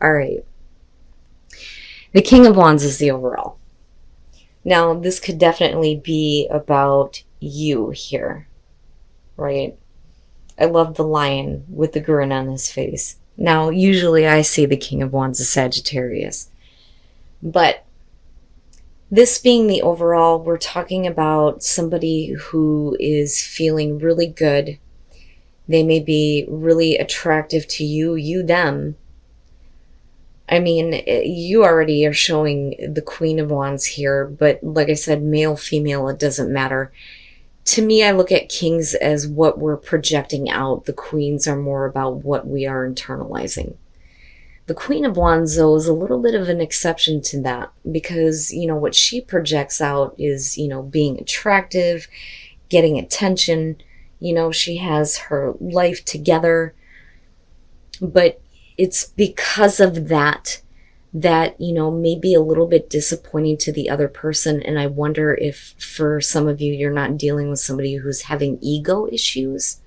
All right. The King of Wands is the overall. Now, this could definitely be about you here, right? I love the lion with the grin on his face. Now, usually I see the King of Wands as Sagittarius. But this being the overall, we're talking about somebody who is feeling really good. They may be really attractive to you, them. I mean, you already are showing the Queen of Wands here, but like I said, male, female, it doesn't matter. To me, I look at kings as what we're projecting out. The queens are more about what we are internalizing. The Queen of Wands, though, is a little bit of an exception to that because, what she projects out is, being attractive, getting attention. She has her life together. But it's because of that may be a little bit disappointing to the other person. And I wonder if for some of you, you're not dealing with somebody who's having ego issues,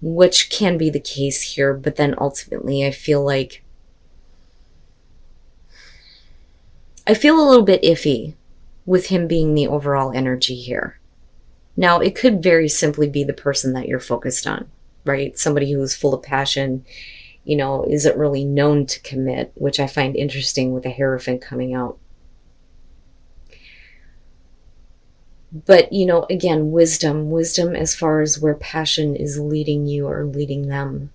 which can be the case here. But then ultimately, I feel a little bit iffy with him being the overall energy here. Now, it could very simply be the person that you're focused on, right? Somebody who is full of passion, isn't really known to commit, which I find interesting with the Hierophant coming out. But, again, wisdom as far as where passion is leading you or leading them.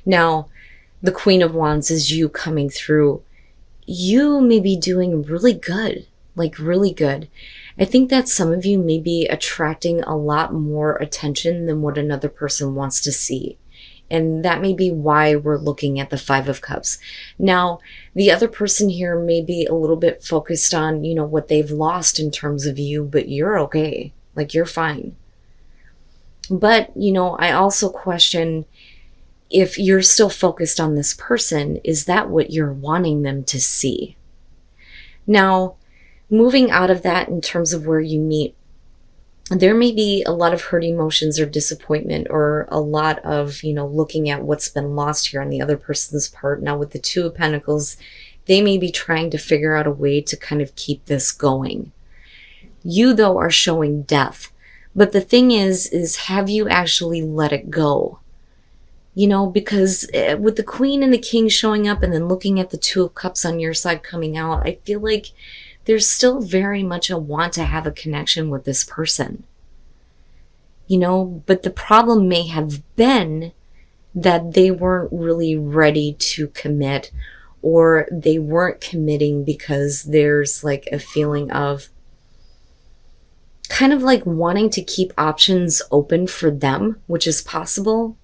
Now, the Queen of Wands is you coming through. You may be doing really good, like really good. I think that some of you may be attracting a lot more attention than what another person wants to see. And that may be why we're looking at the Five of Cups. Now, the other person here may be a little bit focused on, what they've lost in terms of you, but you're okay. Like, you're fine. But, I also question if you're still focused on this person, is that what you're wanting them to see? Now, moving out of that in terms of where you meet, there may be a lot of hurt emotions or disappointment or a lot of, looking at what's been lost here on the other person's part. Now, with the Two of Pentacles, they may be trying to figure out a way to kind of keep this going. You, though, are showing death. But the thing is have you actually let it go? Because with the Queen and the King showing up and then looking at the Two of Cups on your side coming out, I feel like there's still very much a want to have a connection with this person. But the problem may have been that they weren't really ready to commit, or they weren't committing because there's like a feeling of kind of like wanting to keep options open for them, which is possible.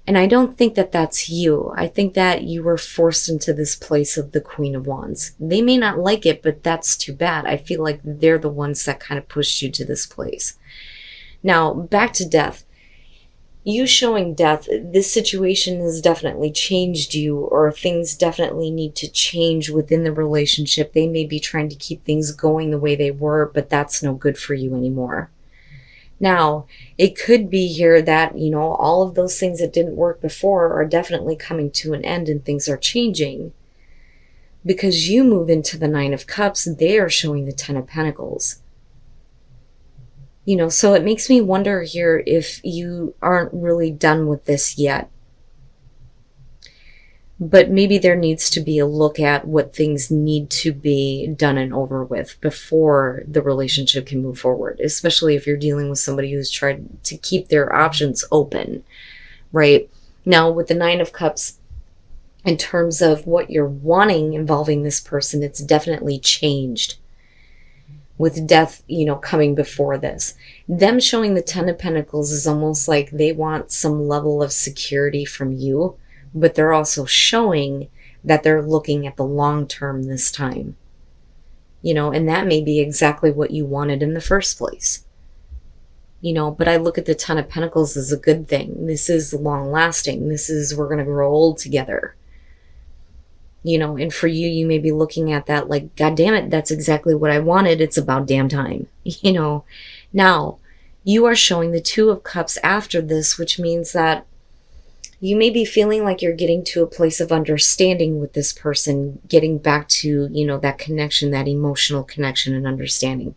And I don't think that that's you. I think that you were forced into this place of the Queen of Wands. They may not like it, but that's too bad. I feel like they're the ones that kind of pushed you to this place. Now, back to death. You showing death, this situation has definitely changed you, or things definitely need to change within the relationship. They may be trying to keep things going the way they were, but that's no good for you anymore. Now, it could be here that, all of those things that didn't work before are definitely coming to an end and things are changing. Because you move into the Nine of Cups, they are showing the Ten of Pentacles. So it makes me wonder here if you aren't really done with this yet. But maybe there needs to be a look at what things need to be done and over with before the relationship can move forward, especially if you're dealing with somebody who's tried to keep their options open, right? Now, with the Nine of Cups, in terms of what you're wanting involving this person, it's definitely changed. With death, coming before this. Them showing the Ten of Pentacles is almost like they want some level of security from you, but they're also showing that they're looking at the long term this time. And that may be exactly what you wanted in the first place. But I look at the Ten of Pentacles as a good thing. This is long lasting. This is, we're going to grow old together. And for you, you may be looking at that like, God damn it, that's exactly what I wanted. It's about damn time. Now, you are showing the Two of Cups after this, which means that, You may be feeling like you're getting to a place of understanding with this person, getting back to, that connection, that emotional connection and understanding.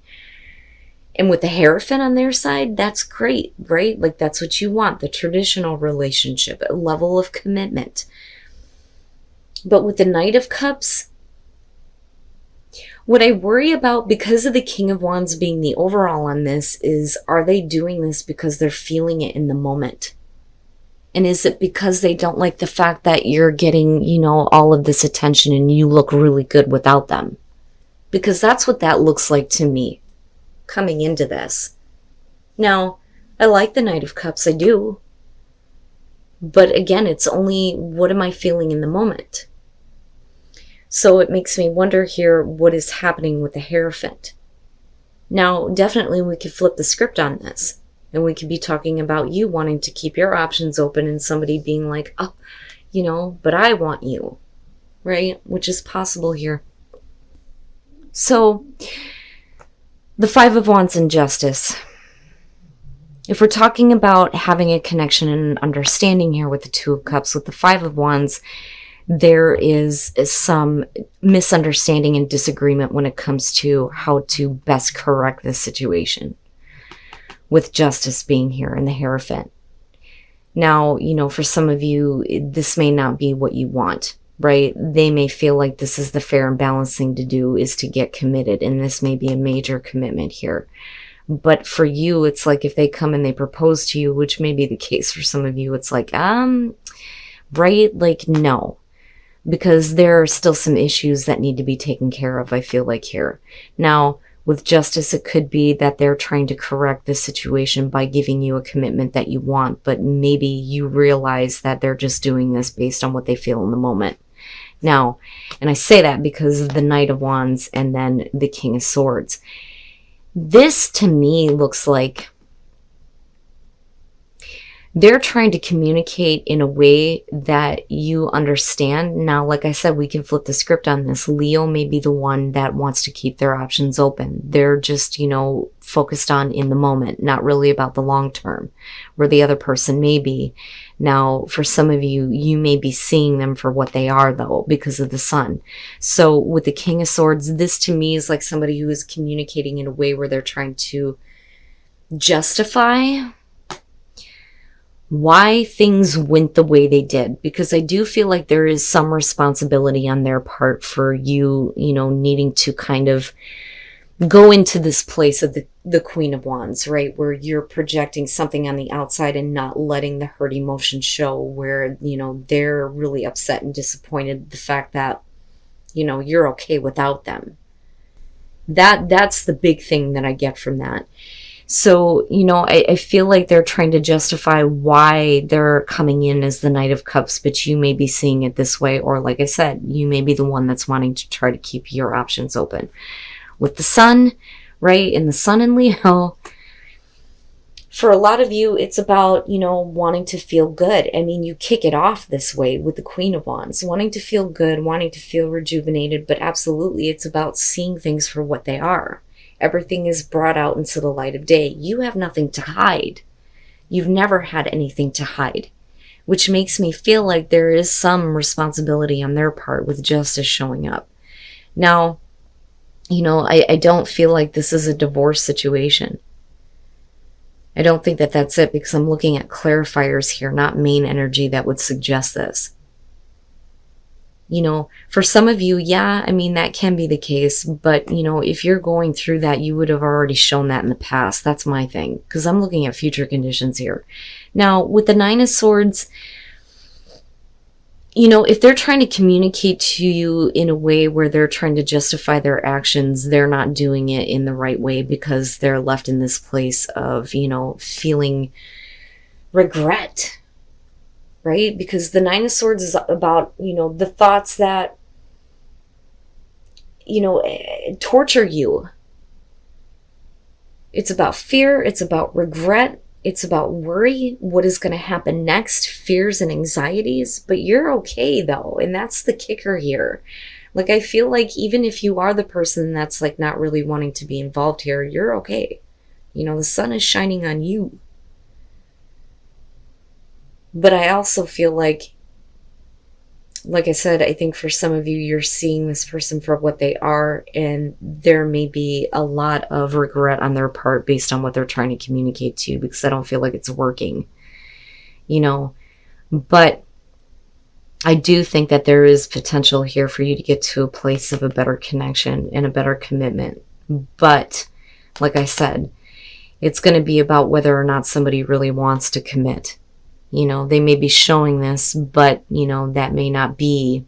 And with the Hierophant on their side, that's great, right? Like that's what you want, the traditional relationship, a level of commitment. But with the Knight of Cups, what I worry about because of the King of Wands being the overall on this is, are they doing this because they're feeling it in the moment? And is it because they don't like the fact that you're getting, all of this attention and you look really good without them? Because that's what that looks like to me coming into this. Now, I like the Knight of Cups, I do. But again, it's only what am I feeling in the moment? So it makes me wonder here what is happening with the Hierophant. Now, definitely we could flip the script on this. And we could be talking about you wanting to keep your options open and somebody being like, oh, but I want you, right? Which is possible here. So, the Five of Wands and Justice. If we're talking about having a connection and an understanding here with the Two of Cups, with the Five of Wands, there is some misunderstanding and disagreement when it comes to how to best correct this situation, with Justice being here and the Hierophant. Now, for some of you, this may not be what you want, right? They may feel like this is the fair and balanced thing to do, is to get committed, and this may be a major commitment here. But for you, it's like if they come and they propose to you, which may be the case for some of you, it's like, right? Like, no. Because there are still some issues that need to be taken care of, I feel like here. Now, with Justice, it could be that they're trying to correct the situation by giving you a commitment that you want, but maybe you realize that they're just doing this based on what they feel in the moment. Now, and I say that because of the Knight of Wands and then the King of Swords. This, to me, looks like they're trying to communicate in a way that you understand. Now, like I said, we can flip the script on this. Leo may be the one that wants to keep their options open. They're just, focused on in the moment, not really about the long term, where the other person may be. Now, for some of you, you may be seeing them for what they are, though, because of the Sun. So with the King of Swords, this to me is like somebody who is communicating in a way where they're trying to justify why things went the way they did, because I do feel like there is some responsibility on their part for you, needing to kind of go into this place of the Queen of Wands, right? Where you're projecting something on the outside and not letting the hurt emotion show, where, they're really upset and disappointed the fact that, you're okay without them. That's the big thing that I get from that. So, I feel like they're trying to justify why they're coming in as the Knight of Cups, but you may be seeing it this way, or like I said, you may be the one that's wanting to try to keep your options open. With the Sun, right, and the Sun in Leo, for a lot of you, it's about, wanting to feel good. I mean, you kick it off this way with the Queen of Wands, wanting to feel good, wanting to feel rejuvenated, but absolutely, it's about seeing things for what they are. Everything is brought out into the light of day. You have nothing to hide. You've never had anything to hide, which makes me feel like there is some responsibility on their part with Justice showing up. Now, I don't feel like this is a divorce situation. I don't think that that's it, because I'm looking at clarifiers here, not main energy that would suggest this. For some of you, yeah, I mean, that can be the case. But, if you're going through that, you would have already shown that in the past. That's my thing, because I'm looking at future conditions here. Now, with the Nine of Swords, if they're trying to communicate to you in a way where they're trying to justify their actions, they're not doing it in the right way, because they're left in this place of, feeling regret. Right? Because the Nine of Swords is about, the thoughts that, torture you. It's about fear. It's about regret. It's about worry. What is going to happen next? Fears and anxieties. But you're okay, though. And that's the kicker here. Like, I feel like even if you are the person that's, like, not really wanting to be involved here, you're okay. The sun is shining on you. But I also feel like I said, I think for some of you, you're seeing this person for what they are, and there may be a lot of regret on their part based on what they're trying to communicate to you, because I don't feel like it's working, you know. But I do think that there is potential here for you to get to a place of a better connection and a better commitment. But like I said, it's going to be about whether or not somebody really wants to commit. You know, they may be showing this, but, you know, that may not be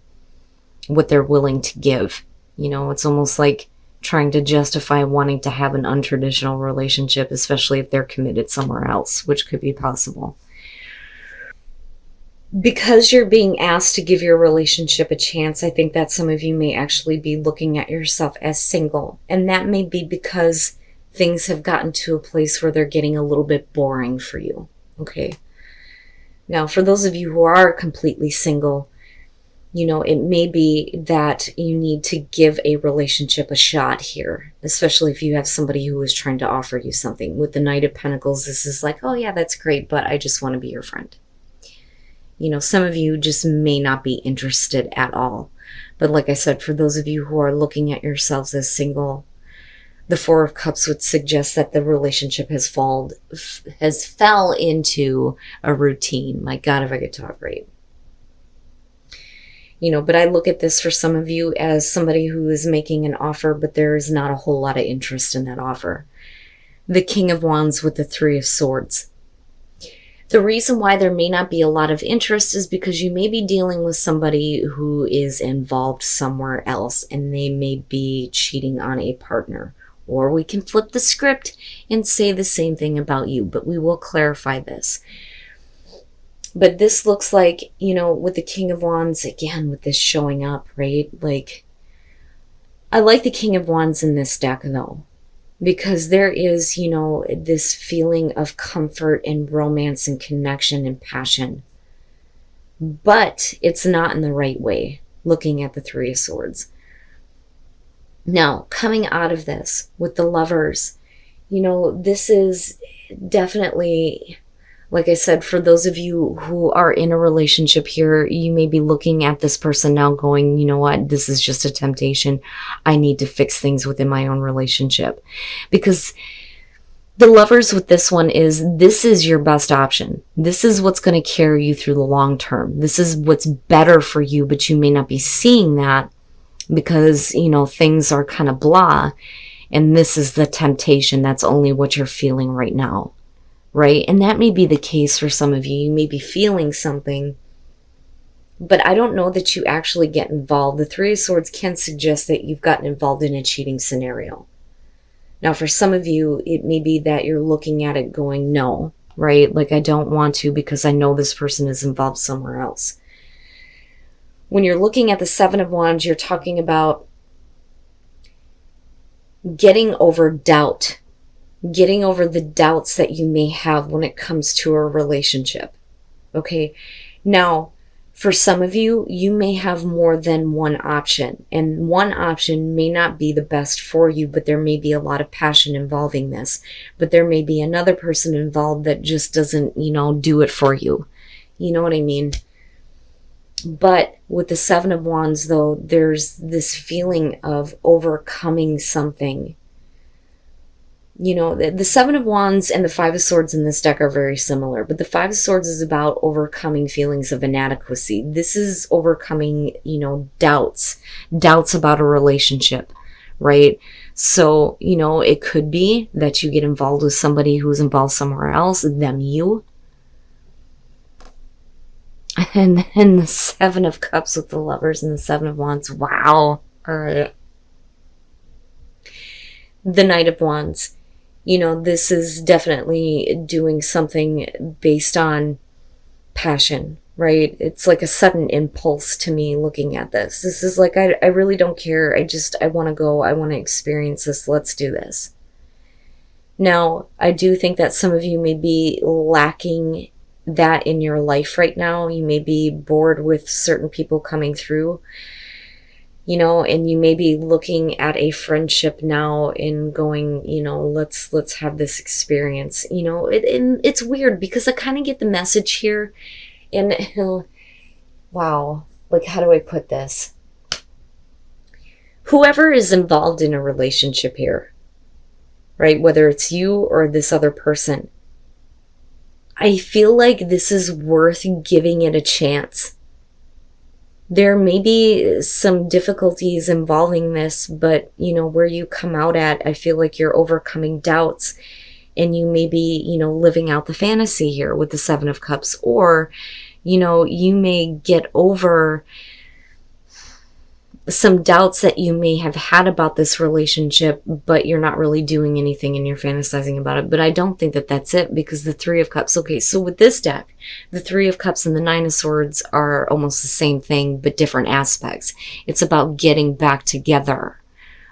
what they're willing to give. You know, it's almost like trying to justify wanting to have an untraditional relationship, especially if they're committed somewhere else, which could be possible. Because you're being asked to give your relationship a chance, I think that some of you may actually be looking at yourself as single. And that may be because things have gotten to a place where they're getting a little bit boring for you. Okay. Now, for those of you who are completely single, you know, it may be that you need to give a relationship a shot here, especially if you have somebody who is trying to offer you something. With the Knight of Pentacles, this is like, oh yeah, that's great, but I just want to be your friend. You know, some of you just may not be interested at all. But like I said, for those of you who are looking at yourselves as single, the Four of Cups would suggest that the relationship has fell into a routine. My God, if I could talk right. You know, but I look at this for some of you as somebody who is making an offer, but there is not a whole lot of interest in that offer. The King of Wands with the Three of Swords. The reason why there may not be a lot of interest is because you may be dealing with somebody who is involved somewhere else, and they may be cheating on a partner. Or we can flip the script and say the same thing about you, but we will clarify this. But this looks like, you know, with the King of Wands, again, with this showing up, right? Like, I like the King of Wands in this deck, though. Because there is, you know, this feeling of comfort and romance and connection and passion. But it's not in the right way, looking at the Three of Swords. Now, coming out of this with the Lovers, you know, this is definitely, like I said, for those of you who are in a relationship here, you may be looking at this person now going, you know what, this is just a temptation. I need to fix things within my own relationship. Because the Lovers with this one this is your best option. This is what's going to carry you through the long term. This is what's better for you, but you may not be seeing that because, you know, things are kind of blah. And this is the temptation. That's only what you're feeling right now. Right? And that may be the case for some of you. You may be feeling something, but I don't know that you actually get involved. The Three of Swords can suggest that you've gotten involved in a cheating scenario. Now, for some of you, it may be that you're looking at it going, no, right? Like, I don't want to because I know this person is involved somewhere else. When you're looking at the Seven of Wands, you're talking about getting over doubt. Getting over the doubts that you may have when it comes to a relationship. Okay. Now, for some of you, you may have more than one option, and one option may not be the best for you, but there may be a lot of passion involving this. But there may be another person involved that just doesn't, you know, do it for you. You know what I mean? But with the Seven of Wands, though, there's this feeling of overcoming something. You know, the Seven of Wands and the Five of Swords in this deck are very similar, but the Five of Swords is about overcoming feelings of inadequacy. This is overcoming, you know, doubts about a relationship, right? So, you know, it could be that you get involved with somebody who's involved somewhere else, them you. And then the Seven of Cups with the Lovers and the Seven of Wands. Wow. All right. The Knight of Wands. You know, this is definitely doing something based on passion, right? It's like a sudden impulse to me looking at this. This is like, I really don't care. I want to go. I want to experience this. Let's do this. Now, I do think that some of you may be lacking that in your life right now. You may be bored with certain people coming through. You know, and you may be looking at a friendship now and going, you know, let's have this experience. You know, it's weird because I kind of get the message here And wow, like, how do I put this? Whoever is involved in a relationship here, right? Whether it's you or this other person, I feel like this is worth giving it a chance. There may be some difficulties involving this, but where you come out at, I feel like you're overcoming doubts, and you may be, living out the fantasy here with the Seven of Cups, or, you may get over some doubts that you may have had about this relationship, but you're not really doing anything and you're fantasizing about it. But I don't think that that's it, because the Three of Cups, okay, so with this deck, the Three of Cups and the Nine of Swords are almost the same thing, but different aspects. It's about getting back together.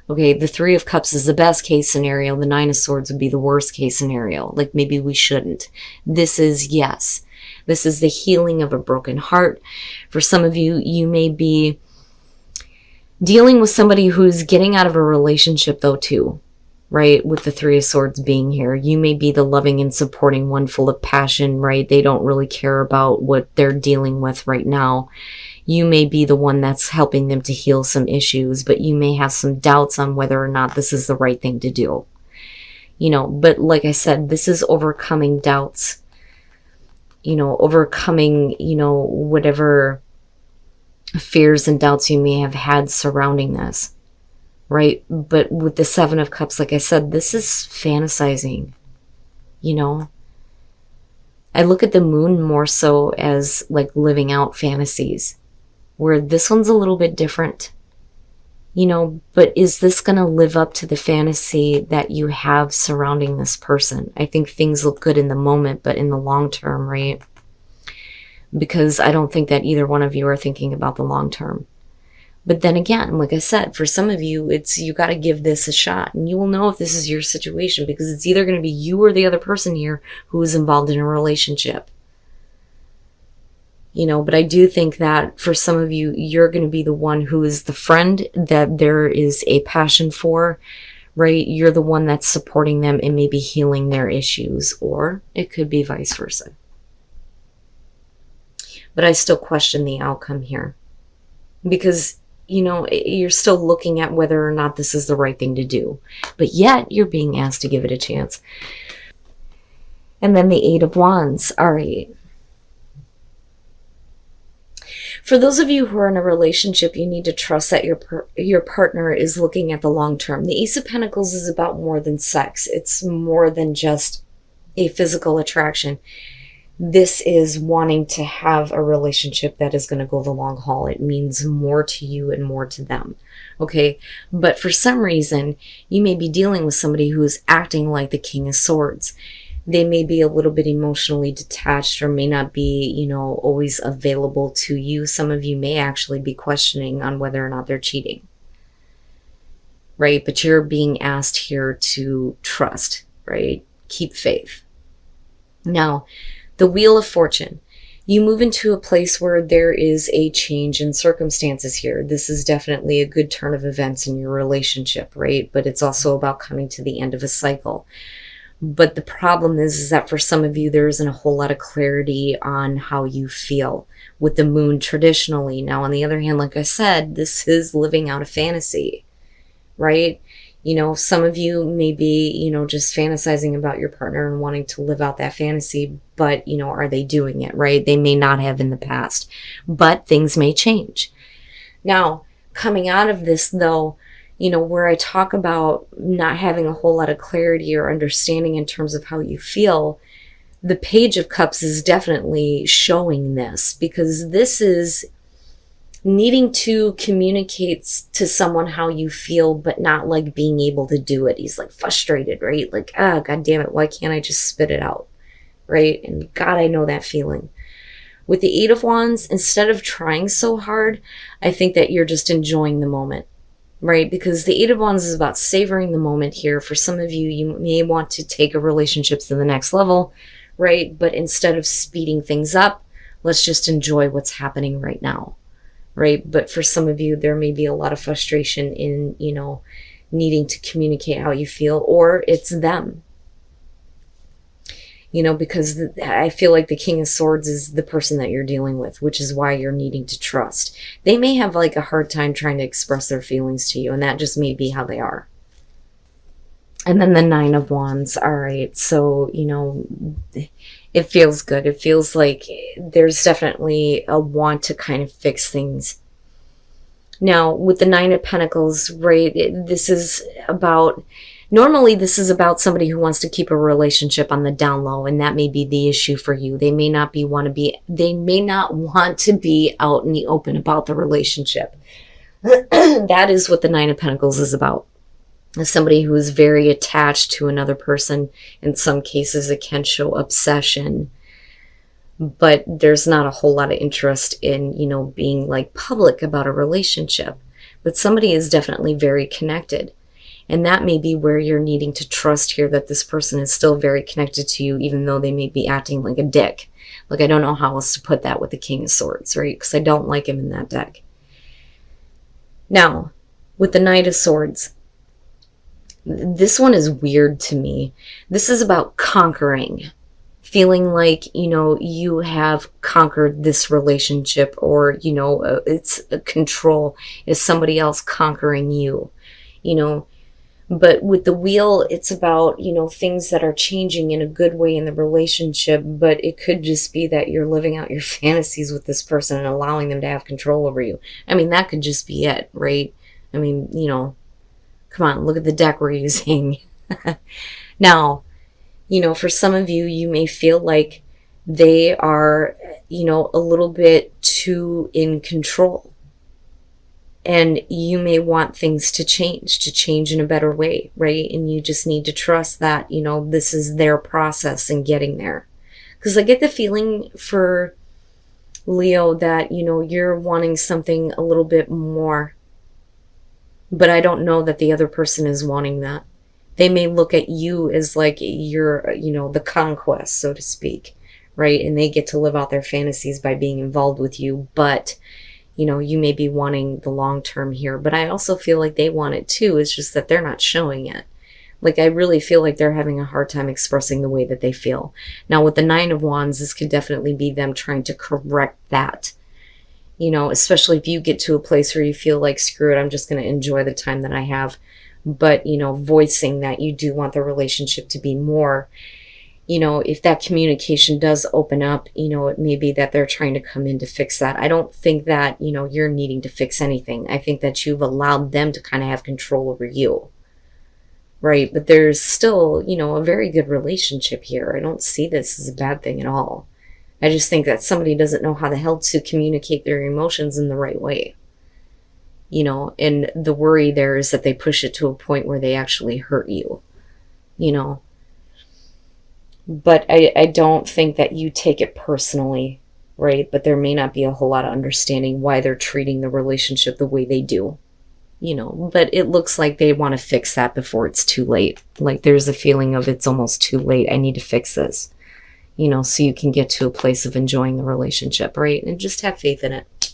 Okay, the Three of Cups is the best case scenario. The Nine of Swords would be the worst case scenario. Like, maybe we shouldn't. This is, yes, this is the healing of a broken heart. For some of you, you may be dealing with somebody who's getting out of a relationship though too, right? With the Three of Swords being here, you may be the loving and supporting one, full of passion, right? They don't really care about what they're dealing with right now. You may be the one that's helping them to heal some issues, but you may have some doubts on whether or not this is the right thing to do. But like I said, this is overcoming doubts, overcoming, whatever fears and doubts you may have had surrounding this, right? But with the Seven of Cups, like I said, this is fantasizing. I look at the Moon more so as like living out fantasies, where this one's a little bit different, but is this going to live up to the fantasy that you have surrounding this person? I think things look good in the moment, but in the long term, right? Because I don't think that either one of you are thinking about the long term. But then again, like I said, for some of you, you got to give this a shot, and you will know if this is your situation, because it's either going to be you or the other person here who is involved in a relationship. But I do think that for some of you, you're going to be the one who is the friend that there is a passion for, right? You're the one that's supporting them and maybe healing their issues, or it could be vice versa. But I still question the outcome here, because, you're still looking at whether or not this is the right thing to do, but yet you're being asked to give it a chance. And then the Eight of Wands. All right. For those of you who are in a relationship, you need to trust that your partner is looking at the long term. The Ace of Pentacles is about more than sex. It's more than just a physical attraction. This is wanting to have a relationship that is going to go the long haul. It means more to you and more to them. Okay. But for some reason, you may be dealing with somebody who is acting like the King of Swords. They may be a little bit emotionally detached, or may not be, always available to you. Some of you may actually be questioning on whether or not they're cheating. Right? But you're being asked here to trust, right? Keep faith. Now, the Wheel of Fortune. You move into a place where there is a change in circumstances here. This is definitely a good turn of events in your relationship, right? But it's also about coming to the end of a cycle. But the problem is that for some of you, there isn't a whole lot of clarity on how you feel with the Moon traditionally. Now, on the other hand, like I said, this is living out a fantasy, right? Some of you may be, just fantasizing about your partner and wanting to live out that fantasy, but, are they doing it, right? They may not have in the past, but things may change. Now, coming out of this though, where I talk about not having a whole lot of clarity or understanding in terms of how you feel, the Page of Cups is definitely showing this, because this is needing to communicate to someone how you feel, but not like being able to do it. He's like frustrated, right? Like, God damn it, why can't I just spit it out, right? And God, I know that feeling. With the Eight of Wands, instead of trying so hard, I think that you're just enjoying the moment, right? Because the Eight of Wands is about savoring the moment here. For some of you, you may want to take a relationship to the next level, right? But instead of speeding things up, let's just enjoy what's happening right now. Right? But for some of you, there may be a lot of frustration in, needing to communicate how you feel, or it's them. because I feel like the King of Swords is the person that you're dealing with, which is why you're needing to trust. They may have like a hard time trying to express their feelings to you, and that just may be how they are. And then the Nine of Wands. All right. So, it feels good. It feels like there's definitely a want to kind of fix things. Now, with the Nine of Pentacles, right, normally this is about somebody who wants to keep a relationship on the down low, and that may be the issue for you. They may not want to be out in the open about the relationship. That is what the Nine of Pentacles is about. Somebody who is very attached to another person. In some cases, it can show obsession, but there's not a whole lot of interest in, being like public about a relationship. But somebody is definitely very connected. And that may be where you're needing to trust here, that this person is still very connected to you, even though they may be acting like a dick. Like, I don't know how else to put that with the King of Swords, right? Because I don't like him in that deck. Now, with the Knight of Swords, this one is weird to me. This is about conquering. Feeling like, you have conquered this relationship, or, it's a control. Is somebody else conquering you? But with the Wheel, it's about, things that are changing in a good way in the relationship, but it could just be that you're living out your fantasies with this person and allowing them to have control over you. I mean, that could just be it, right? I mean, come on, look at the deck we're using. Now, for some of you, you may feel like they are, a little bit too in control. And you may want things to change in a better way, right? And you just need to trust that, this is their process in getting there. Because I get the feeling for Leo that, you're wanting something a little bit more. But I don't know that the other person is wanting that. They may look at you as like you're, the conquest, so to speak, right? And they get to live out their fantasies by being involved with you. But, you may be wanting the long term here. But I also feel like they want it too. It's just that they're not showing it. Like, I really feel like they're having a hard time expressing the way that they feel. Now, with the Nine of Wands, this could definitely be them trying to correct that. Especially if you get to a place where you feel like, screw it, I'm just going to enjoy the time that I have. But, voicing that you do want the relationship to be more, if that communication does open up, it may be that they're trying to come in to fix that. I don't think that, you're needing to fix anything. I think that you've allowed them to kind of have control over you. Right? But there's still, a very good relationship here. I don't see this as a bad thing at all. I just think that somebody doesn't know how the hell to communicate their emotions in the right way. And the worry there is that they push it to a point where they actually hurt you. But I don't think that you take it personally, right? But there may not be a whole lot of understanding why they're treating the relationship the way they do. But it looks like they want to fix that before it's too late. Like, there's a feeling of it's almost too late. I need to fix this. So you can get to a place of enjoying the relationship, right? And just have faith in it.